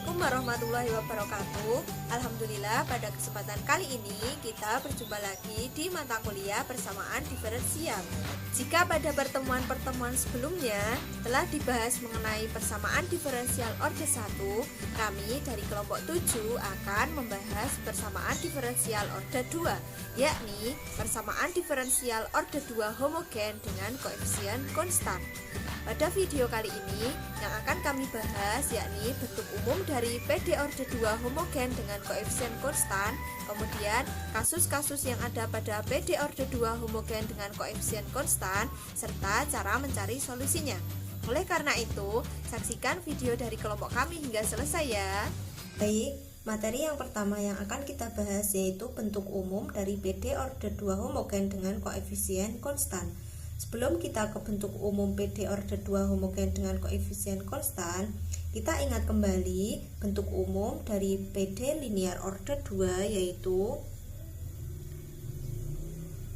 Assalamualaikum warahmatullahi wabarakatuh. Alhamdulillah, pada kesempatan kali ini kita berjumpa lagi di mata kuliah persamaan diferensial. Jika pada pertemuan-pertemuan sebelumnya telah dibahas mengenai persamaan diferensial orde 1, kami dari kelompok 7 akan membahas persamaan diferensial orde 2, yakni persamaan diferensial orde 2 homogen dengan koefisien konstan. Pada video kali ini yang akan kami bahas yakni bentuk umum dari PD orde 2 homogen dengan koefisien konstan, kemudian kasus-kasus yang ada pada PD orde 2 homogen dengan koefisien konstan, serta cara mencari solusinya. Oleh karena itu, saksikan video dari kelompok kami hingga selesai ya. Baik, materi yang pertama yang akan kita bahas yaitu bentuk umum dari PD orde 2 homogen dengan koefisien konstan. Sebelum kita ke bentuk umum PD orde 2 homogen dengan koefisien konstan, kita ingat kembali bentuk umum dari PD linear orde 2 yaitu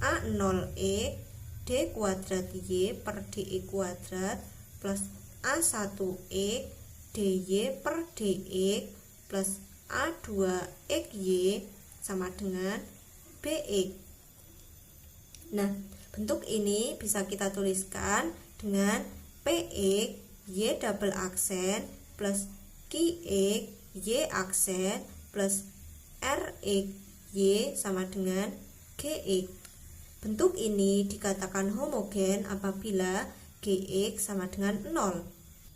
A0E D kuadrat Y per DE kuadrat plus A1E DY per DX plus A2XY sama dengan BX. Nah, bentuk ini bisa kita tuliskan dengan PX Y double aksen plus QX Y aksen plus RX Y sama dengan GX. Bentuk ini dikatakan homogen apabila GX sama dengan 0.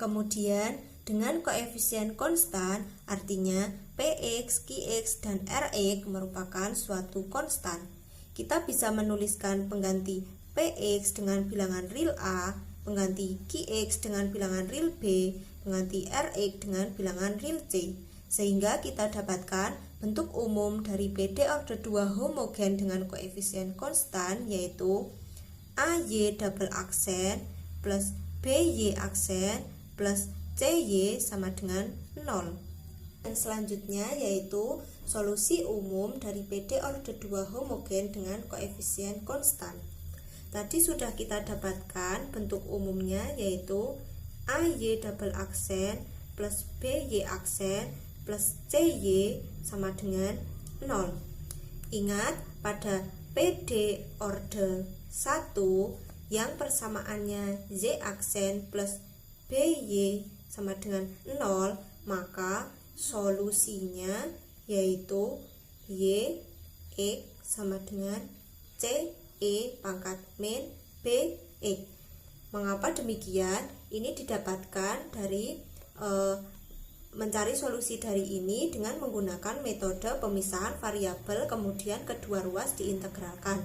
Kemudian dengan koefisien konstan artinya PX, QX, dan RX merupakan suatu konstan. Kita bisa menuliskan pengganti PX dengan bilangan real A, pengganti QX dengan bilangan real B, pengganti RX dengan bilangan real C, sehingga kita dapatkan bentuk umum dari PD orde 2 homogen dengan koefisien konstan yaitu AY double aksen plus BY aksen plus CY sama dengan 0. Dan selanjutnya yaitu solusi umum dari PD orde 2 homogen dengan koefisien konstan. Tadi sudah kita dapatkan bentuk umumnya yaitu AY double aksen plus BY aksen plus CY sama dengan 0. Ingat pada PD orde 1 yang persamaannya Y aksen plus BY sama dengan 0, maka solusinya yaitu Y X sama dengan C E pangkat min B X. Mengapa demikian? Ini didapatkan dari mencari solusi dari ini dengan menggunakan metode pemisahan variabel kemudian kedua ruas diintegralkan,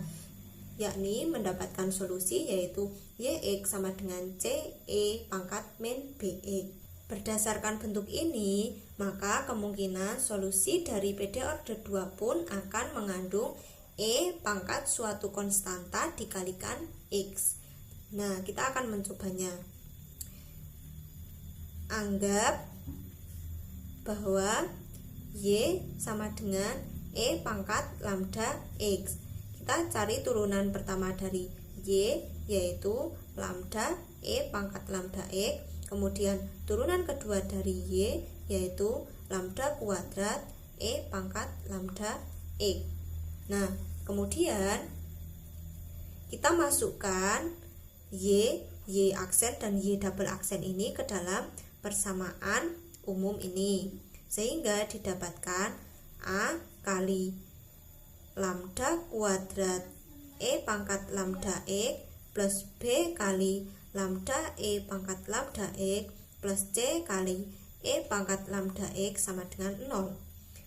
yakni mendapatkan solusi yaitu Y X sama dengan C E pangkat min B X. Berdasarkan bentuk ini, maka kemungkinan solusi dari PD orde 2 pun akan mengandung E pangkat suatu konstanta dikalikan X. Nah, kita akan mencobanya. Anggap bahwa Y sama dengan E pangkat lambda X. Kita cari turunan pertama dari Y yaitu lambda E pangkat lambda X. Kemudian turunan kedua dari Y yaitu lambda kuadrat E pangkat lambda X. Nah, kemudian kita masukkan Y aksen dan Y double aksen ini ke dalam persamaan umum ini, sehingga didapatkan A kali lambda kuadrat E pangkat lambda X plus B kali lambda E pangkat lambda X plus C kali E pangkat lambda X sama dengan 0.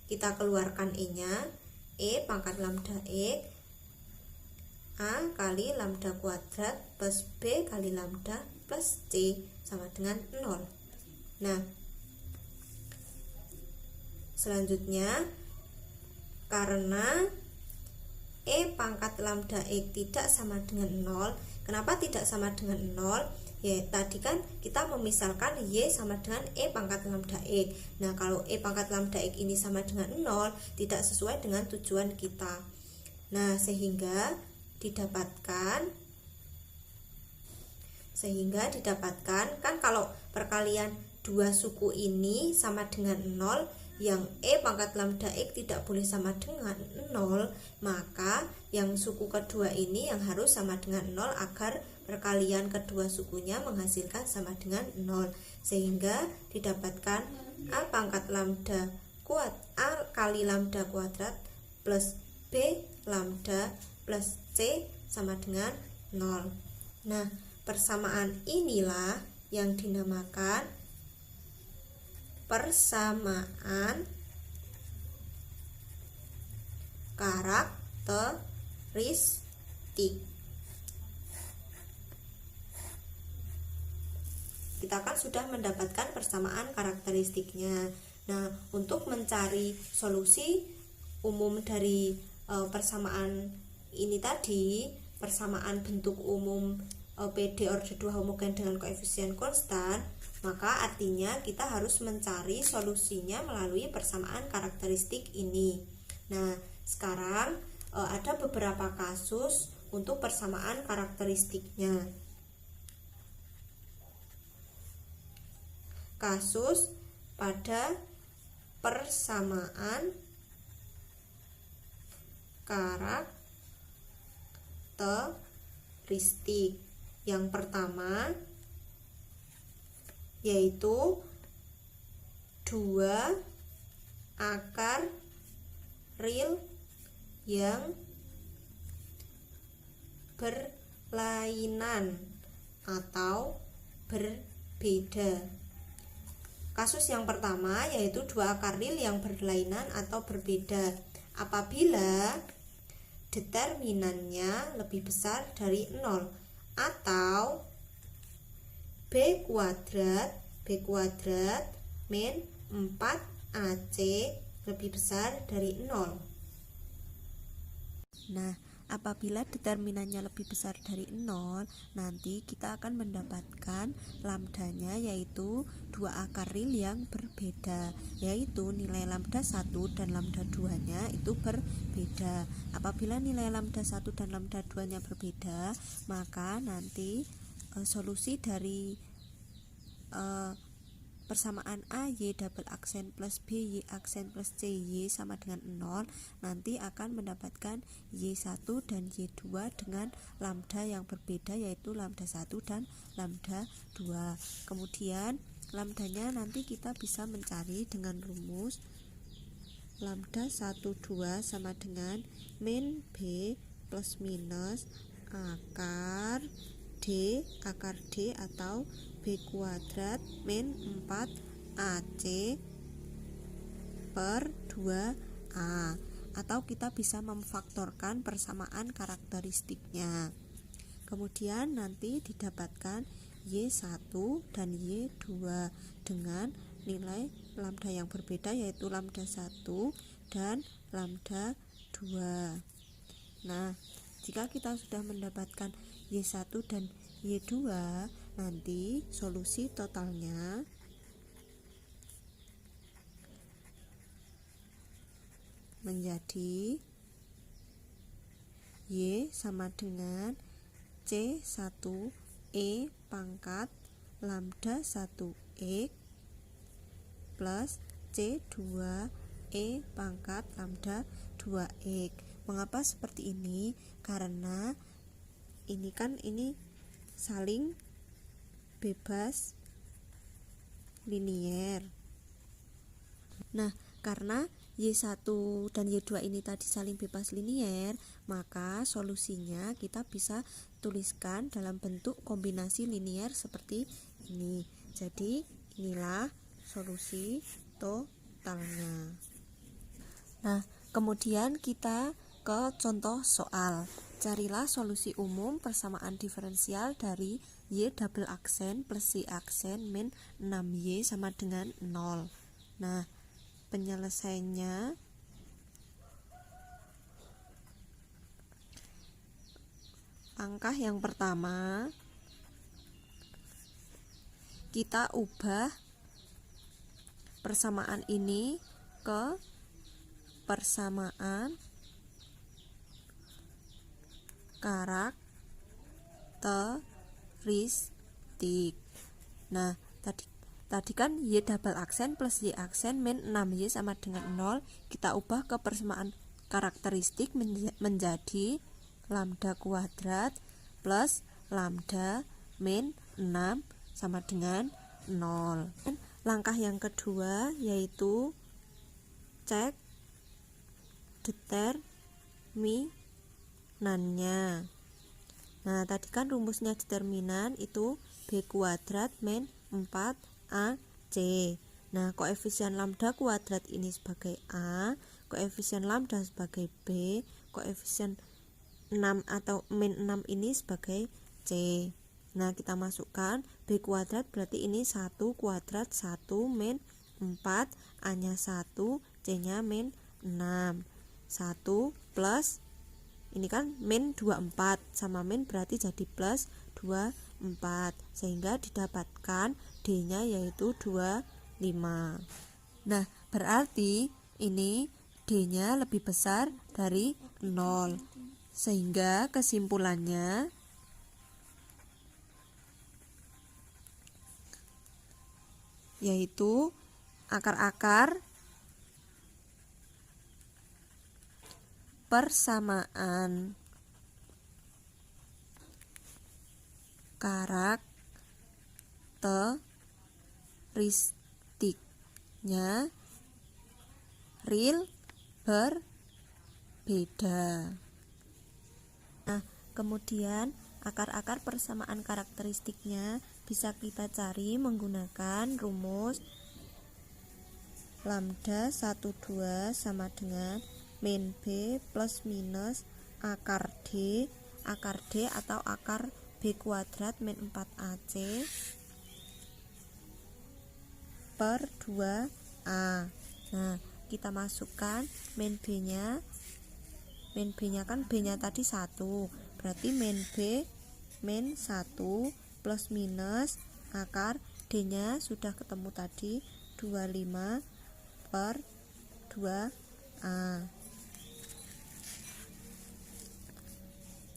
Kita keluarkan E-nya, E pangkat lambda X A kali lambda kuadrat plus B kali lambda plus C sama dengan 0. Nah, selanjutnya karena E pangkat lambda X tidak sama dengan 0. Kenapa tidak sama dengan 0? Ya, tadi kan kita memisalkan Y sama dengan E pangkat lambda X. Nah, kalau E pangkat lambda X ini sama dengan 0, tidak sesuai dengan tujuan kita. Nah, sehingga didapatkan kan kalau perkalian dua suku ini sama dengan 0, yang E pangkat lambda X tidak boleh sama dengan 0, maka yang suku kedua ini yang harus sama dengan 0 agar perkalian kedua sukunya menghasilkan sama dengan 0, sehingga didapatkan A pangkat lambda A kali lambda kuadrat plus B lambda plus C sama dengan 0. Nah, persamaan inilah yang dinamakan persamaan karakteristik. Kita kan sudah mendapatkan persamaan karakteristiknya. Nah, untuk mencari solusi umum dari persamaan ini tadi, persamaan bentuk umum PD order 2 homogen dengan koefisien konstan, maka artinya kita harus mencari solusinya melalui persamaan karakteristik ini. Nah, sekarang ada beberapa kasus untuk persamaan karakteristiknya. Kasus pada persamaan karakteristik. Yang pertama yaitu 2 akar real yang berlainan atau berbeda. Kasus yang pertama yaitu 2 akar real yang berlainan atau berbeda apabila determinannya lebih besar dari 0 atau B kuadrat min 4AC lebih besar dari 0. Nah, apabila determinannya lebih besar dari 0, nanti kita akan mendapatkan lambdanya yaitu 2 akar real yang berbeda, yaitu nilai lambda 1 dan lambda 2-nya itu berbeda. Apabila nilai lambda 1 dan lambda 2-nya berbeda, maka nanti solusi dari persamaan AY double aksen plus BY aksen plus CY sama dengan 0, nanti akan mendapatkan Y1 dan Y2 dengan lambda yang berbeda yaitu lambda 1 dan lambda 2. Kemudian lambdanya nanti kita bisa mencari dengan rumus lambda 1 2 sama dengan min B plus minus akar D atau B kuadrat min 4AC per 2A, atau kita bisa memfaktorkan persamaan karakteristiknya. Kemudian nanti didapatkan Y1 dan Y2 dengan nilai lambda yang berbeda yaitu lambda 1 dan lambda 2. Nah, jika kita sudah mendapatkan Y1 dan Y2, nanti solusi totalnya menjadi Y sama dengan C1E pangkat lambda 1X plus C2E pangkat lambda 2X. Mengapa seperti ini? Karena ini saling bebas linier. Nah, karena Y1 dan Y2 ini tadi saling bebas linier, maka solusinya kita bisa tuliskan dalam bentuk kombinasi linier seperti ini. Jadi, inilah solusi totalnya. Nah, kemudian kita ke contoh soal. Carilah solusi umum persamaan diferensial dari Y double aksen plus Y aksen min 6Y sama dengan 0. Nah, penyelesaiannya langkah yang pertama, kita ubah persamaan ini ke persamaan karakteristik. Nah, tadi tadi kan Y double aksen plus Y aksen min 6Y sama dengan 0. Kita ubah ke persamaan karakteristik menjadi lambda kuadrat plus lambda min 6 sama dengan 0. Langkah yang kedua yaitu cek determinannya. Nah, tadi kan rumusnya determinan itu B kuadrat min 4AC. Nah, koefisien lambda kuadrat ini sebagai A, koefisien lambda sebagai B, koefisien 6 atau min 6 ini sebagai C. Nah, kita masukkan B kuadrat berarti ini 1 kuadrat 1 min 4, A-nya 1, C-nya min 6. 1 plus ini kan min 24 sama min berarti jadi plus 24, sehingga didapatkan D-nya yaitu 25. Nah, berarti ini D-nya lebih besar dari 0, sehingga kesimpulannya yaitu akar-akar persamaan karakteristiknya real berbeda. Nah, kemudian akar-akar persamaan karakteristiknya bisa kita cari menggunakan rumus lambda 12 sama dengan min B plus minus akar D atau akar B kuadrat min 4AC per 2A. Nah, kita masukkan min B-nya kan B-nya tadi 1, berarti min B min 1 plus minus akar D-nya sudah ketemu tadi 25 per 2A.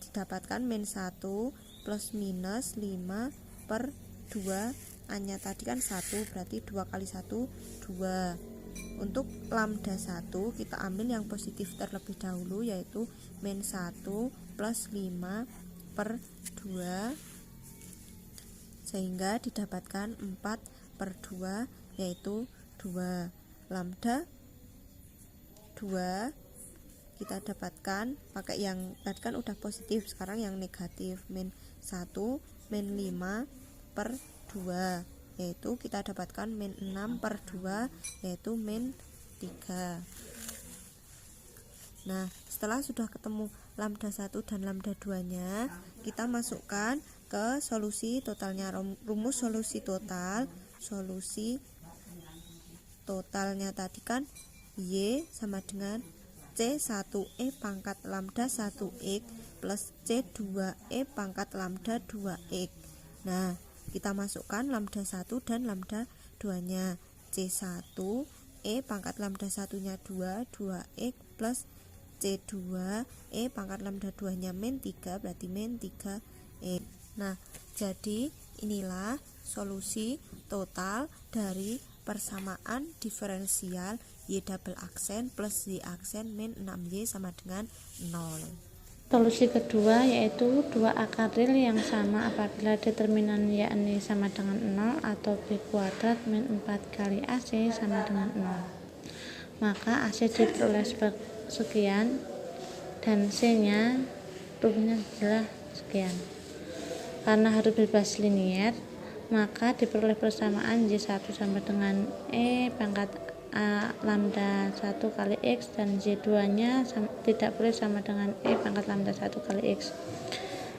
Didapatkan min 1 plus minus 5 per 2, A-nya tadi kan 1, berarti 2 kali 1 2. Untuk lambda 1 kita ambil yang positif terlebih dahulu, yaitu min 1 plus 5 per 2, sehingga didapatkan 4 per 2 yaitu 2. Lambda 2 kita dapatkan pakai yang tadi kan udah positif, sekarang yang negatif, min 1 min 5 per 2, yaitu kita dapatkan min 6 per 2 yaitu min 3. Nah, setelah sudah ketemu lambda 1 dan lambda 2 nya, kita masukkan ke solusi totalnya. Rumus solusi totalnya tadi kan Y sama dengan C1E pangkat lambda 1X plus C2E pangkat lambda 2X. Nah, kita masukkan lambda 1 dan lambda 2 nya. C1E pangkat lambda 1 nya 2X plus C2E pangkat lambda 2 nya min 3, berarti min 3X. Nah, jadi inilah solusi total dari persamaan diferensial Y double aksen plus Y aksen min 6Y sama dengan 0. Solusi kedua yaitu dua akar real yang sama apabila determinan yakni sama dengan 0 atau B kuadrat min 4 kali AC sama dengan 0. Maka AC diperoleh sekian dan C nya rumusnya adalah sekian. Karena harus bebas linier, maka diperoleh persamaan Y1 sama dengan E pangkat A lambda 1 kali X dan Y2 nya tidak boleh sama dengan E pangkat lambda 1 kali X,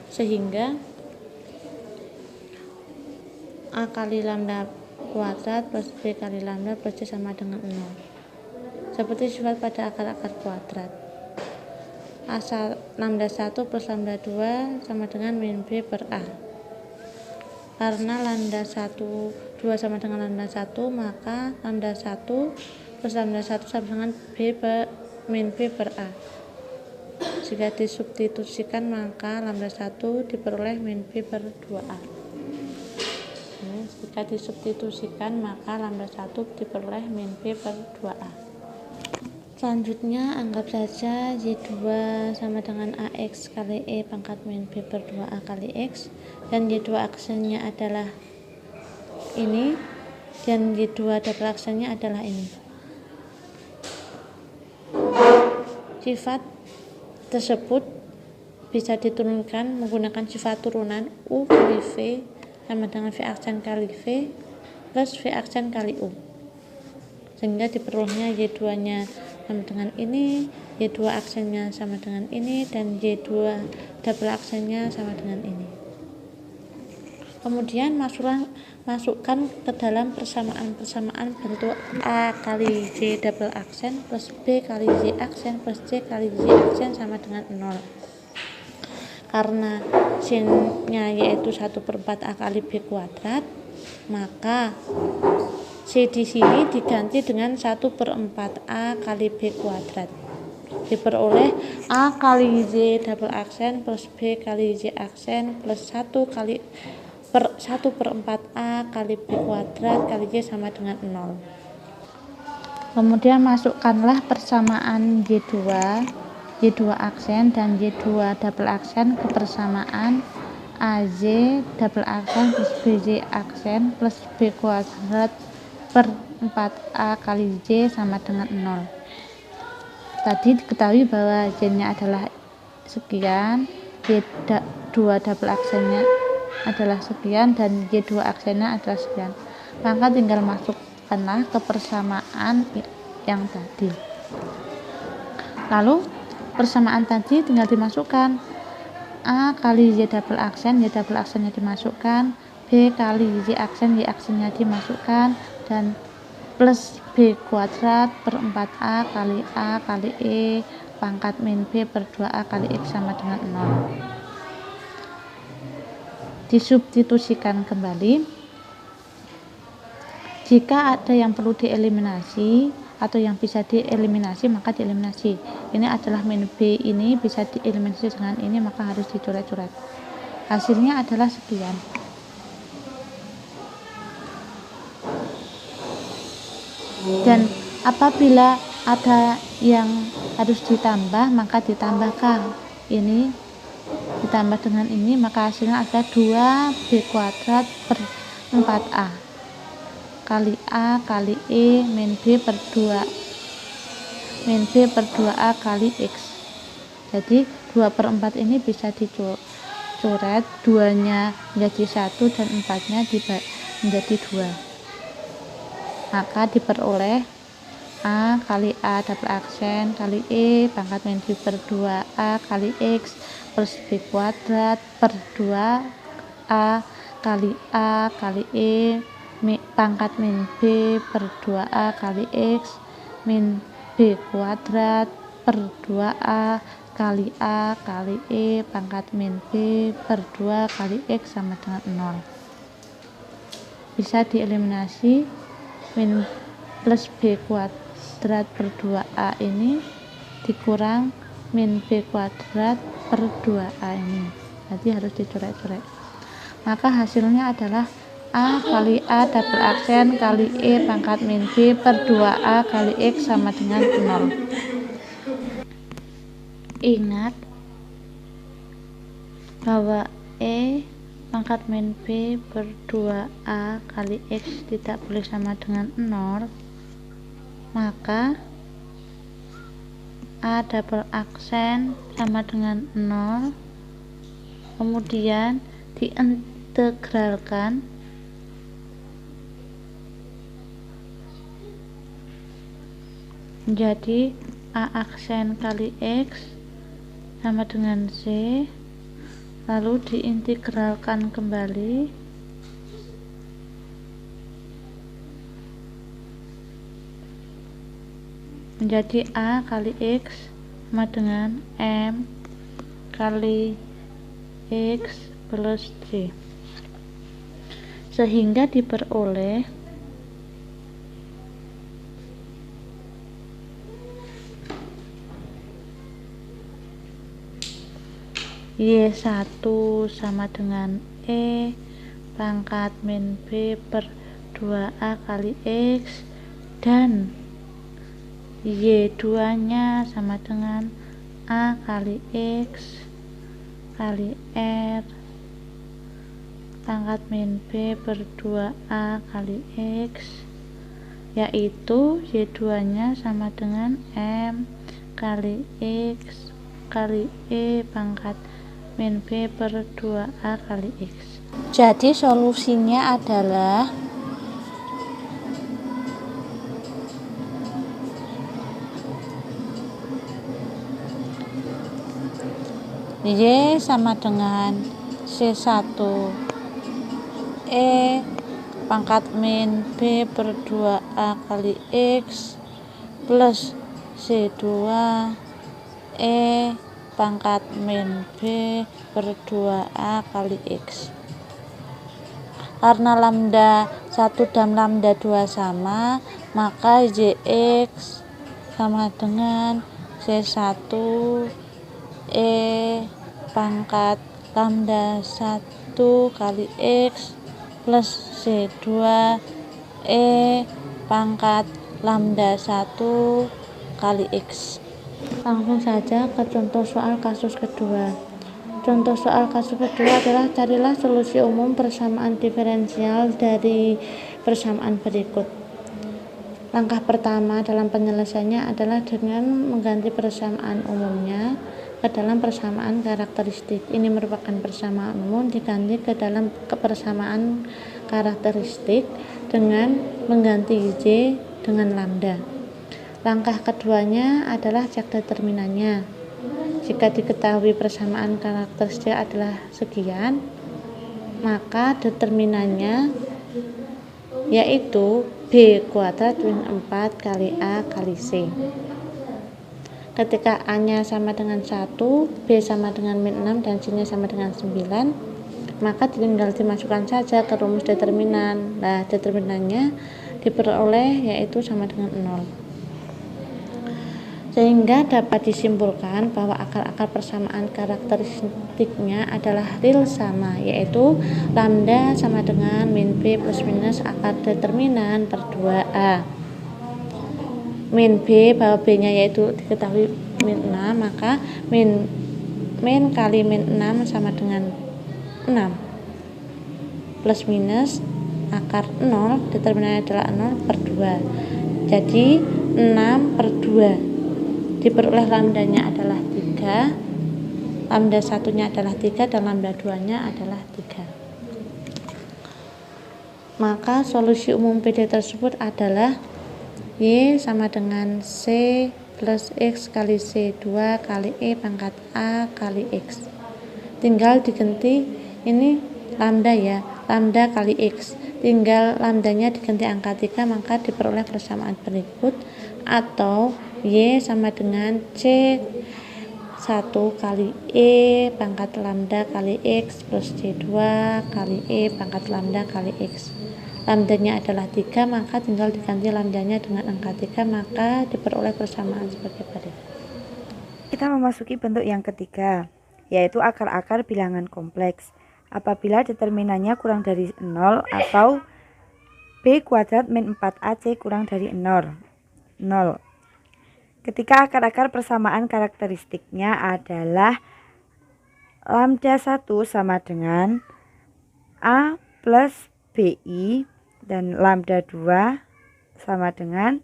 sehingga A kali lambda kuadrat plus B kali lambda plus C sama dengan 0, seperti sifat pada akar-akar kuadrat. Asal lambda 1 plus lambda 2 sama dengan min B per A. Karena lambda 1 2 sama dengan lambda 1, maka lambda 1 plus lambda 1 sama dengan B per min B per A. Jika disubstitusikan, maka lambda 1 diperoleh min B per 2A. Jika disubstitusikan maka lambda 1 diperoleh min B per 2A. Selanjutnya anggap saja Y2 sama dengan AX kali E pangkat min B per 2A kali X, dan Y2 aksennya adalah ini, dan Y2 double aksennya adalah ini. Sifat tersebut bisa diturunkan menggunakan sifat turunan U kali V sama dengan V aksen kali V plus V aksen kali U, sehingga diperolehnya Y2 nya sama dengan ini, Y2 aksennya sama dengan ini, dan Y2 double aksennya sama dengan ini. Kemudian masukkan ke dalam persamaan bentuk A kali Y double aksen plus B kali Y aksen plus C kali Y aksen sama dengan 0. Karena sin-nya yaitu 1/4 A kali B kuadrat, maka C di sini diganti dengan 1/4 A kali B kuadrat. Diperoleh A kali Y double aksen plus B kali Y aksen plus 1/4 A kali B kuadrat kali Y sama dengan 0. Kemudian masukkanlah persamaan Y2 aksen dan Y2 double aksen ke persamaan AY double aksen plus BY aksen plus B kuadrat per 4A kali Y sama dengan 0. Tadi diketahui bahwa Y-nya adalah sekian, Y2 double aksennya adalah sekian, dan Y2 aksennya adalah sekian. Maka tinggal masukkanlah ke persamaan yang tadi. Lalu persamaan tadi tinggal dimasukkan. A kali Y double aksennya dimasukkan, B kali Y aksennya dimasukkan, dan plus B kuadrat per 4A kali E pangkat min B per 2A kali X sama dengan 0. Disubstitusikan kembali. Jika ada yang perlu dieliminasi atau yang bisa dieliminasi maka dieliminasi. Ini adalah min B, ini bisa dieliminasi dengan ini, maka harus dicoret-coret. Hasilnya adalah sekian. Dan apabila ada yang harus ditambah maka ditambahkan ini, ditambah dengan ini, maka hasilnya ada 2B kuadrat per 4A kali A kali E min B per 2A kali X. Jadi 2/4 ini bisa dicoret, 2 nya menjadi 1 dan 4 nya menjadi 2. Maka diperoleh A kali A double aksen kali E pangkat min B per 2A kali X plus B kuadrat per 2A kali E pangkat min B per 2A kali X min B kuadrat per 2A kali E pangkat min B per 2 kali X sama dengan 0. Bisa dieliminasi, min plus B kuadrat per 2A ini dikurang min B kuadrat per 2A ini. Jadi harus dicoret-coret. Maka hasilnya adalah A kali A double aksen kali E pangkat min B per 2A kali X sama dengan 0. Ingat bahwa E pangkat min B per 2A kali X tidak boleh sama dengan 0, maka A double aksen sama dengan 0, kemudian diintegralkan menjadi A aksen kali X sama dengan C, lalu diintegralkan kembali menjadi A kali X sama dengan M kali X plus C, sehingga diperoleh Y1 sama dengan E pangkat min B per 2A kali X, dan Y2 nya sama dengan A kali X kali R pangkat min B per 2A kali X, yaitu Y2 nya sama dengan M kali X kali E pangkat min B per 2A kali X. Jadi solusinya adalah Y sama dengan C1 E pangkat min B per 2A kali X plus C2 E pangkat min B per 2A kali X. Karena lambda 1 dan lambda 2 sama, maka YX sama dengan C1 E pangkat lambda 1 kali X plus C2 E pangkat lambda 1 kali X. Langsung saja ke contoh soal kasus kedua. Contoh soal kasus kedua adalah carilah solusi umum persamaan diferensial dari persamaan berikut. Langkah pertama dalam penyelesaiannya adalah dengan mengganti persamaan umumnya ke dalam persamaan karakteristik. Ini merupakan persamaan umum diganti ke dalam persamaan karakteristik dengan mengganti Y dengan lambda. Langkah keduanya adalah cek determinannya. Jika diketahui persamaan karakteristik adalah sekian, maka determinannya yaitu B kuadrat min 4 kali A kali C. Ketika A nya sama dengan 1, B sama dengan min 6 dan C nya sama dengan 9, maka tinggal dimasukkan saja ke rumus determinan. Nah, determinannya diperoleh yaitu sama dengan 0. Sehingga dapat disimpulkan bahwa akar-akar persamaan karakteristiknya adalah real sama, yaitu lambda sama dengan min B plus minus akar determinan per 2A. Min B, bahwa B nya yaitu diketahui min 6, maka min kali min 6 sama dengan 6 plus minus akar 0, determinannya adalah 0 per 2. Jadi 6 per 2 diperoleh lambdanya adalah 3, lambda 1 nya adalah 3 dan lambda 2 nya adalah 3. Maka solusi umum PD tersebut adalah Y sama dengan C plus X kali C2 kali E pangkat A kali X. Tinggal diganti, ini lambda ya, lambda kali X. Tinggal lambdanya diganti angka 3, maka diperoleh persamaan berikut, atau Y sama dengan C1 kali E pangkat lambda kali X plus C2 kali E pangkat lambda kali X. Lambdanya adalah 3, maka tinggal diganti lambdanya dengan angka 3, maka diperoleh persamaan sebagai berikut. Kita memasuki bentuk yang ketiga, yaitu akar-akar bilangan kompleks. Apabila determinannya kurang dari 0 atau B kuadrat min 4AC kurang dari 0. Ketika akar-akar persamaan karakteristiknya adalah lambda 1 sama dengan A plus BI dan lambda 2 sama dengan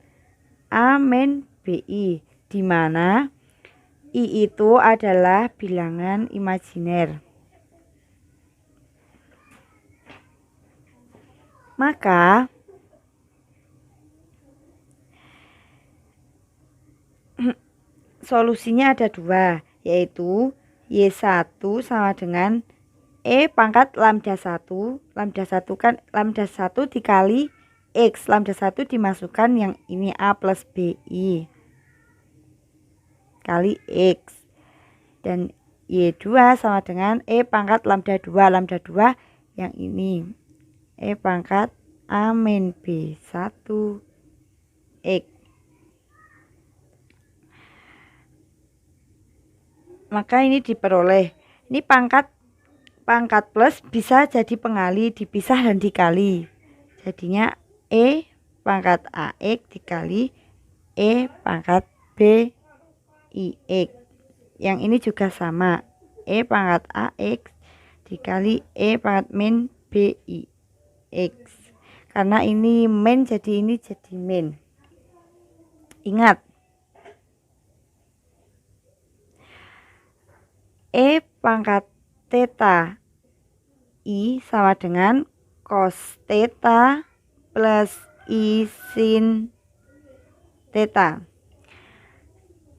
A min BI, di mana I itu adalah bilangan imajiner. Maka solusinya ada dua, yaitu Y1 sama dengan E pangkat lambda 1. Lambda 1 kan lambda 1 dikali X. Lambda 1 dimasukkan yang ini A plus BI kali X. Dan Y2 sama dengan E pangkat lambda 2. Lambda 2 yang ini E pangkat A min B1 X. Maka ini diperoleh. Ini pangkat pangkat plus bisa jadi pengali, dipisah dan dikali. Jadinya E pangkat AX dikali E pangkat BIX. Yang ini juga sama, E pangkat AX dikali E pangkat min BIX. Karena ini min jadi ini jadi min. Ingat, E pangkat theta I sama dengan cos theta plus I sin theta.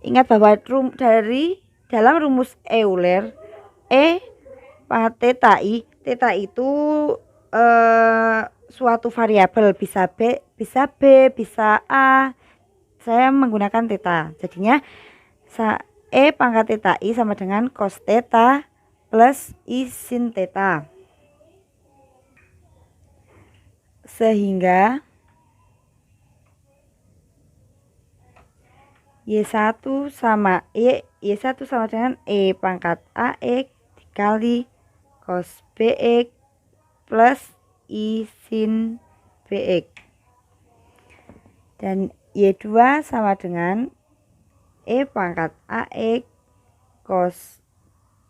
Ingat bahwa dalam rumus Euler, E pangkat theta itu suatu variabel, bisa B, bisa A. Saya menggunakan theta. Jadinya E pangkat theta I sama dengan cos theta plus I sin theta. Sehingga Y1 sama dengan E pangkat AX dikali cos BX plus I sin BX. Dan Y2 sama dengan E pangkat AX cos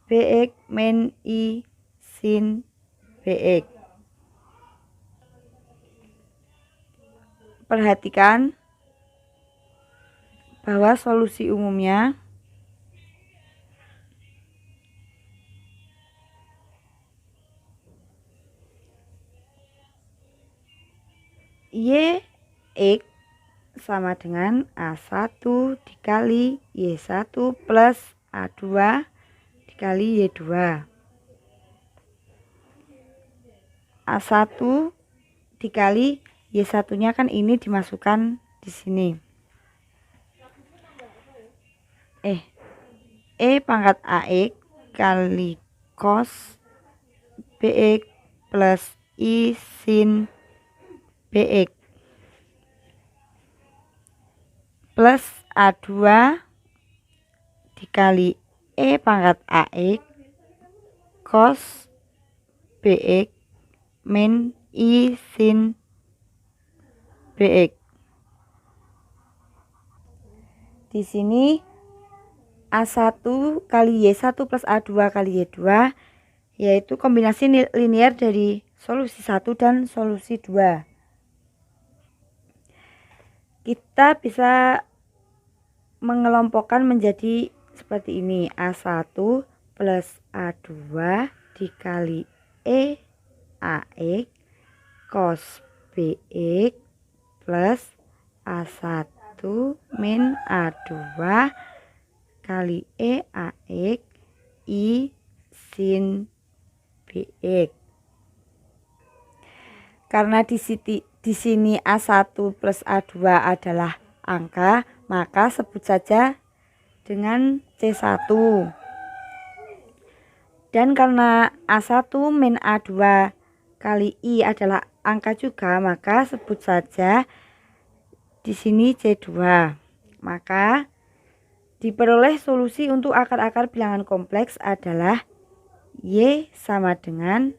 BX min I sin BX. Perhatikan bahwa solusi umumnya YX sama dengan A1 dikali Y1 plus A2 dikali Y2. A1 dikali Y1 nya kan ini dimasukkan di sini. E pangkat AX kali cos BX plus I sin BX plus A2 dikali E pangkat AX cos BX min I sin BX. Di sini A1 kali Y1 plus A2 kali Y2 yaitu kombinasi linear dari solusi 1 dan solusi 2. Kita bisa mengelompokkan menjadi seperti ini, A1 plus A2 dikali E AX cos BX plus A1 min A2 kali E AX I sin BX. Karena di sini A1 plus A2 adalah angka, maka sebut saja dengan C1. Dan karena A1 min A2 kali I adalah angka juga, maka sebut saja di sini C2. Maka diperoleh solusi untuk akar-akar bilangan kompleks adalah Y sama dengan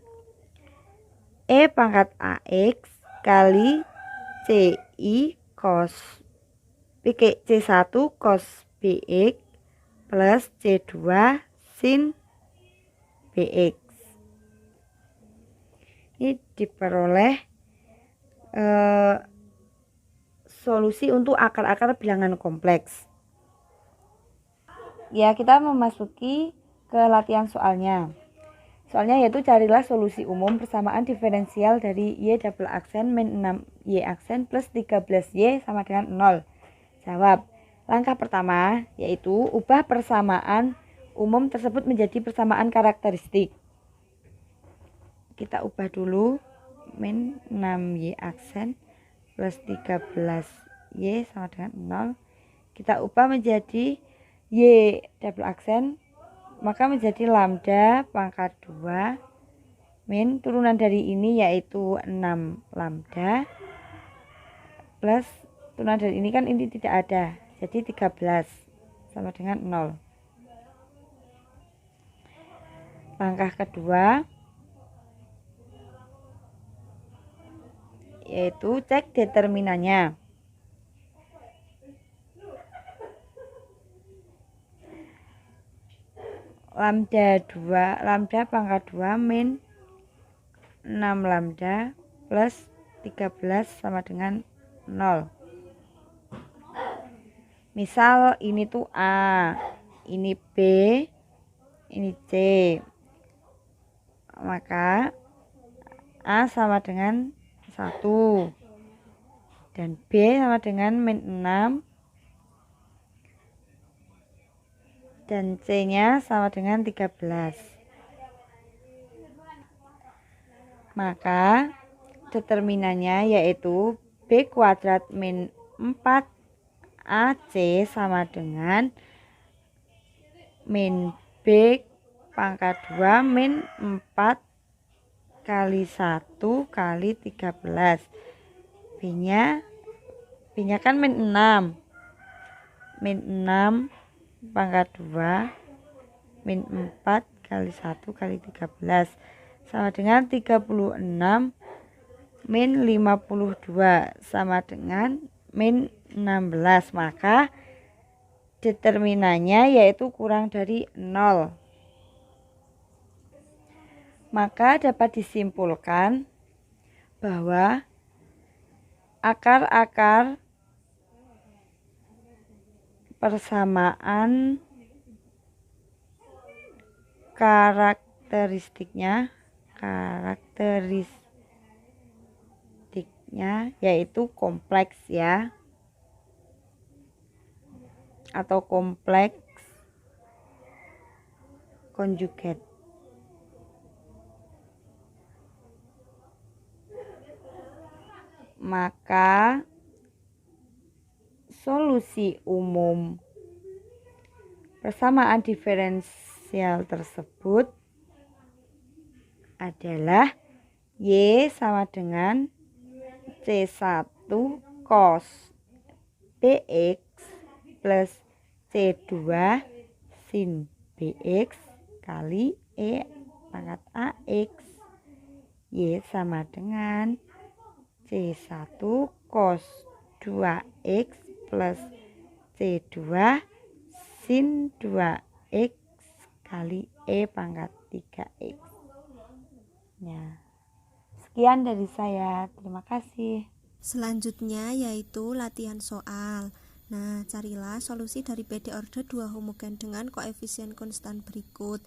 E pangkat AX kali CI cos C1 cos BX plus C2 sin BX. Ini diperoleh solusi untuk akar-akar bilangan kompleks. Ya, kita memasuki ke latihan soalnya. Soalnya yaitu carilah solusi umum persamaan diferensial dari Y double aksen min 6Y aksen plus 13Y sama dengan 0. Jawab. Langkah pertama yaitu ubah persamaan umum tersebut menjadi persamaan karakteristik. Kita ubah dulu, min 6Y aksen plus 13Y sama dengan 0. Kita ubah menjadi Y double aksen, maka menjadi lambda pangkat 2 min turunan dari ini yaitu 6 lambda plus turunan dari ini kan ini tidak ada, jadi 13 sama dengan 0. Langkah kedua yaitu cek determinannya. Lambda pangkat 2 min 6 lambda plus 13 sama dengan 0. Misal ini tuh A, ini B, ini C. Maka A sama dengan 1 dan B sama dengan min 6 dan C nya sama dengan 13. Maka determinannya yaitu B kuadrat min 4 AC sama dengan min B pangkat 2 min 4 kali 1 kali 13. B nya kan min 6. Min 6 pangkat 2 min 4 kali 1 kali 13 sama dengan 36 min 52 sama dengan min 16. Maka determinannya yaitu kurang dari 0. Maka dapat disimpulkan bahwa akar-akar persamaan karakteristiknya yaitu kompleks ya, atau kompleks konjugat. Maka solusi umum persamaan diferensial tersebut adalah Y sama dengan C1 cos BX plus C2 sin BX kali E pangkat AX. Y sama dengan C1 cos 2X plus C2 sin 2X kali E pangkat 3X. Ya, sekian dari saya. Terima kasih. Selanjutnya yaitu latihan soal. Nah, carilah solusi dari PD order 2 homogen dengan koefisien konstan berikut.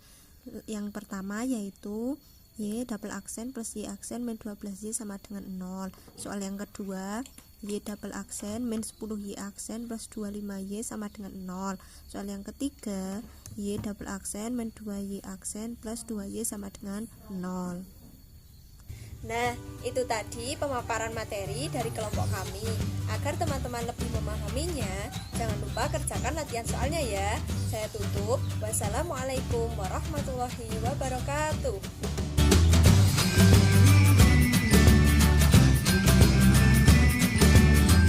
Yang pertama yaitu Y double aksen plus Y aksen min 12Y sama dengan 0. Soal yang kedua, Y double aksen min 10Y aksen plus 25Y sama dengan 0. Soal yang ketiga, Y double aksen min 2Y aksen plus 2Y sama dengan 0. Nah, itu tadi pemaparan materi dari kelompok kami. Agar teman-teman lebih memahaminya, jangan lupa kerjakan latihan soalnya ya. Saya tutup. Wassalamualaikum warahmatullahi wabarakatuh.